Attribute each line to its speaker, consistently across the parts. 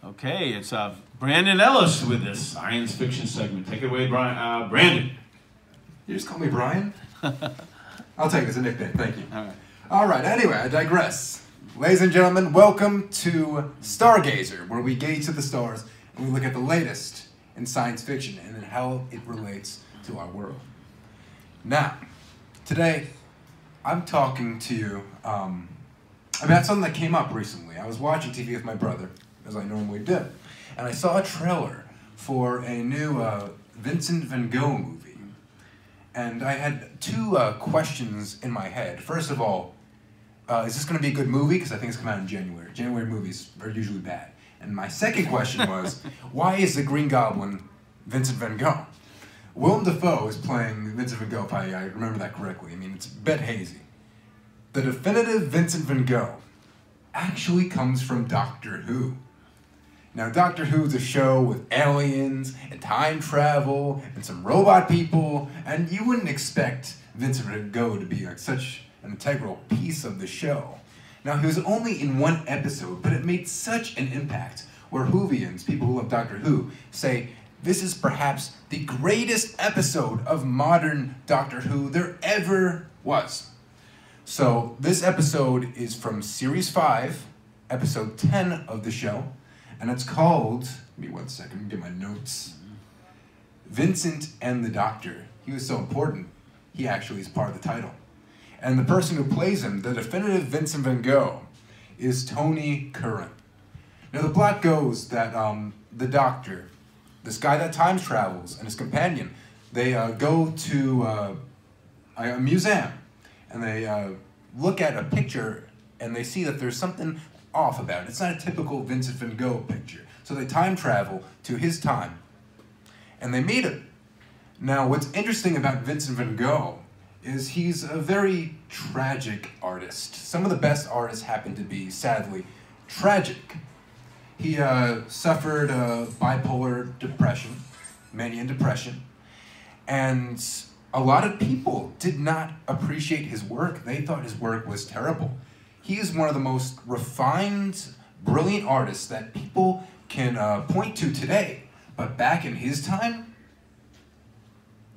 Speaker 1: Okay, it's Brandon Ellis with this science fiction segment. Take it away, Brandon.
Speaker 2: You just call me Brian? I'll take it as a nickname, thank you.
Speaker 1: All right.
Speaker 2: All right, anyway, I digress. Ladies and gentlemen, welcome to Stargazer, where we gaze at the stars and we look at the latest in science fiction and then how it relates to our world. Now, today, I'm talking to you, that's something that came up recently. I was watching TV with my brother, as I normally do, and I saw a trailer for a new Vincent van Gogh movie. And I had two questions in my head. First of all, is this going to be a good movie? Because I think it's coming out in January. January movies are usually bad. And my second question was, why is the Green Goblin Vincent van Gogh? Willem Dafoe is playing Vincent van Gogh, if I remember that correctly. I mean, it's a bit hazy. The definitive Vincent van Gogh actually comes from Doctor Who. Now, Doctor Who is a show with aliens and time travel and some robot people, and you wouldn't expect Vincent van Gogh to be like such an integral piece of the show. Now, he was only in one episode, but it made such an impact where Whovians, people who love Doctor Who, say this is perhaps the greatest episode of modern Doctor Who there ever was. So, this episode is from Series 5, Episode 10 of the show, and it's called, give me 1 second, get my notes. Vincent and the Doctor. He was so important, he actually is part of the title. And the person who plays him, the definitive Vincent van Gogh, is Tony Curran. Now the plot goes that the Doctor, this guy that time travels, and his companion, they go to a museum, and they look at a picture, and they see that there's something off about it. It's not a typical Vincent van Gogh picture. So they time travel to his time, and they meet him. Now what's interesting about Vincent van Gogh is he's a very tragic artist. Some of the best artists happen to be, sadly, tragic. He suffered bipolar depression, mania and depression, and a lot of people did not appreciate his work. They thought his work was terrible. He is one of the most refined, brilliant artists that people can point to today. But back in his time,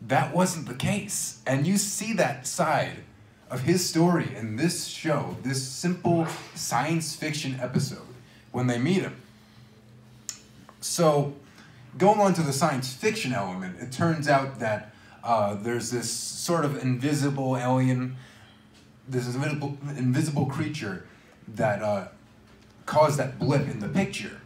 Speaker 2: that wasn't the case. And you see that side of his story in this show, this simple science fiction episode, when they meet him. So, going on to the science fiction element, it turns out that there's this sort of invisible alien, this invisible creature that caused that blip in the picture.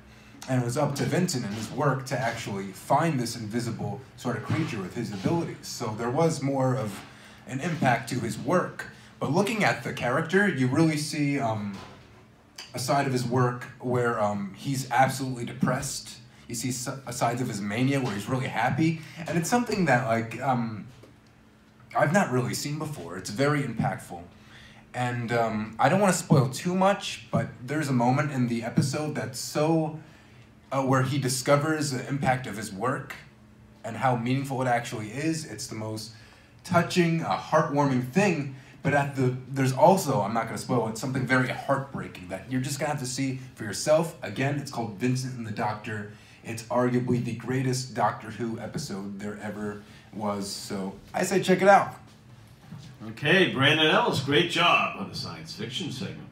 Speaker 2: And it was up to Vincent and his work to actually find this invisible sort of creature with his abilities. So there was more of an impact to his work. But looking at the character, you really see a side of his work where he's absolutely depressed. You see sides of his mania where he's really happy. And it's something that like I've not really seen before. It's very impactful. And I don't want to spoil too much, but there's a moment in the episode that's so where he discovers the impact of his work and how meaningful it actually is. It's the most touching, heartwarming thing, but there's also, I'm not going to spoil it, something very heartbreaking that you're just going to have to see for yourself. Again, it's called Vincent and the Doctor. It's arguably the greatest Doctor Who episode there ever was, so I say check it out.
Speaker 1: Okay, Brandon Ellis, great job on the science fiction segment.